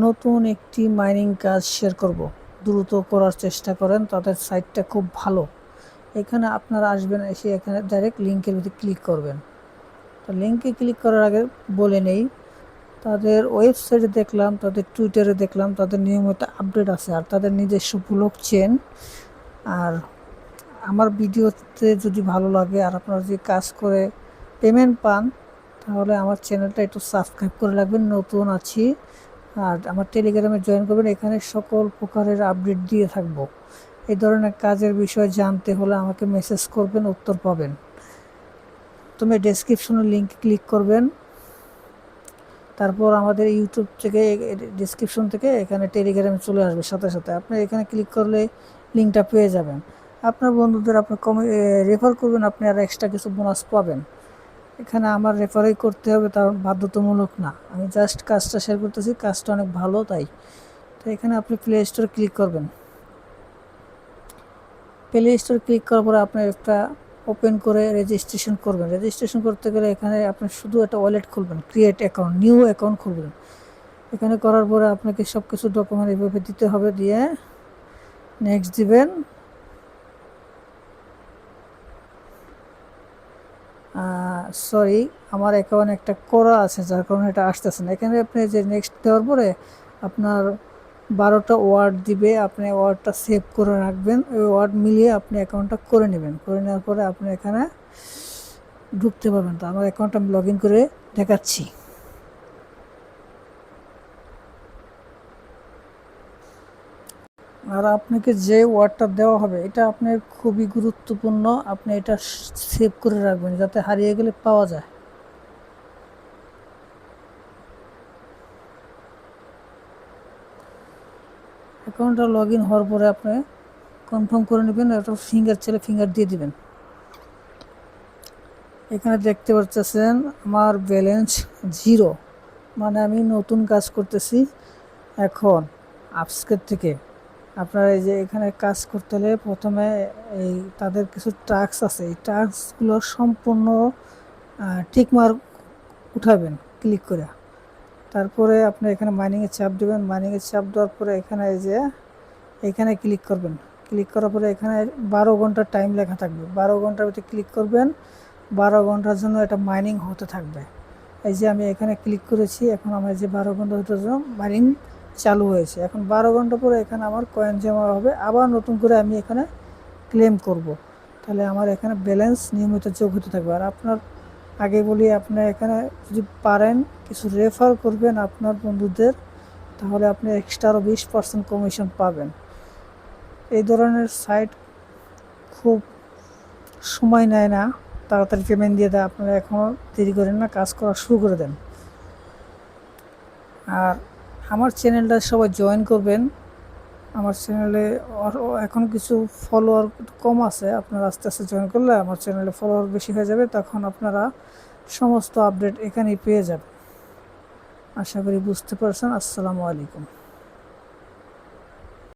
নতুন একটি মাইনিং কাজ শেয়ার করব, দ্রুত করার চেষ্টা করেন। তাদের সাইটটা খুব ভালো। এখানে আপনারা আসবেন, এসে এখানে ডাইরেক্ট লিঙ্কের ভিতরে ক্লিক করবেন। তো লিঙ্কে ক্লিক করার আগে বলে নেই, তাদের ওয়েবসাইটে দেখলাম, তাদের টুইটারে দেখলাম, তাদের নিয়মিত আপডেট আছে আর তাদের নিজস্ব ব্লক চেন। আর আমার ভিডিওতে যদি ভালো লাগে আর আপনারা যদি কাজ করে পেমেন্ট পান, তাহলে আমার চ্যানেলটা একটু সাবস্ক্রাইব করে রাখবেন। নতুন আছি। আর আমার টেলিগ্রামে জয়েন করবেন, এখানে সকল প্রকারের আপডেট দিয়ে থাকবো। এই ধরনের কাজের বিষয়ে জানতে হলে আমাকে মেসেজ করবেন, উত্তর পাবেন। তুমি ডেসক্রিপশনের লিঙ্ক ক্লিক করবেন, তারপর আমাদের ইউটিউব থেকে ডেসক্রিপশন থেকে এখানে টেলিগ্রামে চলে আসবে সাথে সাথে। আপনি এখানে ক্লিক করলে লিঙ্কটা পেয়ে যাবেন। আপনার বন্ধুদের আপনি রেফার করবেন, আপনি আর এক্সট্রা কিছু বোনাস পাবেন। এখানে আমার রেফারই করতে হবে, তার বাধ্যতামূলক না। আমি জাস্ট কাজটা শেয়ার করতেছি, কাজটা অনেক ভালো তাই। তো এখানে আপনি প্লে স্টোর ক্লিক করবেন। প্লে স্টোর ক্লিক করার পরে আপনি একটা ওপেন করে রেজিস্ট্রেশন করবেন। রেজিস্ট্রেশন করতে গেলে এখানে আপনি শুধু একটা ওয়ালেট খুলবেন, ক্রিয়েট অ্যাকাউন্ট, নিউ অ্যাকাউন্ট খুলবেন। এখানে করার পরে আপনাকে সব কিছু ডকুমেন্ট এভাবে দিতে হবে, দিয়ে নেক্সট দিবেন। সরি, আমার অ্যাকাউন্ট একটা করা আছে, যার কারণে এটা আসতেছে না। এখানে আপনি যে নেক্সট দেওয়ার পরে আপনার 12টা ওয়ার্ড দিবে, আপনি ওয়ার্ডটা সেভ করে রাখবেন। ওই ওয়ার্ড মিলিয়ে আপনি অ্যাকাউন্টটা করে নেবেন। করে নেওয়ার পরে আপনি এখানে ঢুকতে পারবেন। তো আমার অ্যাকাউন্টটা আমি লগ ইন করে দেখাচ্ছি। আর আপনাকে যে ওয়ার্ডটা দেওয়া হবে এটা আপনার খুবই গুরুত্বপূর্ণ, আপনি এটা সেভ করে রাখবেন যাতে হারিয়ে গেলে পাওয়া যায়। অ্যাকাউন্টটা লগ ইন হওয়ার পরে আপনি কনফার্ম করে নেবেন, একটা ফিঙ্গার ছেলে ফিঙ্গার দিয়ে দিবেন। এখানে দেখতে পাচ্ছেন আমার ব্যালেন্স 0, মানে আমি নতুন কাজ করতেছি এখন আজকের থেকে। আপনারা এই যে এখানে কাজ করতে হলে প্রথমে এই তাদের কিছু টাস্ক আছে, এই টাস্কগুলো সম্পূর্ণ টিকমার্ক উঠাবেন ক্লিক করে। তারপরে আপনি এখানে মাইনিংয়ে চাপ দেবেন। মাইনিংয়ে চাপ দেওয়ার পরে এখানে এই যে এখানে ক্লিক করবেন। ক্লিক করার পরে এখানে 12 ঘন্টার টাইম লেখা থাকবে। 12 ঘন্টার ভিতরে ক্লিক করবেন। 12 ঘন্টার জন্য এটা মাইনিং হতে থাকবে। এই যে আমি এখানে ক্লিক করেছি, এখন আমার যে 12 ঘন্টার জন্য মাইনিং চালু হয়েছে। এখন 12 ঘন্টা পরে এখানে আমার কয়েন জমা হবে, আবার নতুন করে আমি এখানে ক্লেম করব। তাহলে আমার এখানে ব্যালেন্স নিয়মিত যোগ হতে থাকবে। আর আপনার আগে বলি, আপনি এখানে যদি পারেন কিছু রেফার করবেন আপনার বন্ধুদের, তাহলে আপনি এক্সট্রা আরও 20% কমিশন পাবেন। এই ধরনের সাইট খুব সময় নেয় না, তাড়াতাড়ি পেমেন্ট দিয়ে দেয়। আপনারা এখনও দেরি করেন না, কাজ করা শুরু করে দেন। আর আমার চ্যানেলটা সবাই জয়েন করবেন। আমার চ্যানেলে এখন কিছু ফলোয়ার কম আছে, আপনারা আস্তে আস্তে জয়েন করলে আমার চ্যানেলে ফলোয়ার বেশি হয়ে যাবে, তখন আপনারা সমস্ত আপডেট এখানেই পেয়ে যাবেন। আশা করি বুঝতে পারছেন। আসসালামু আলাইকুম।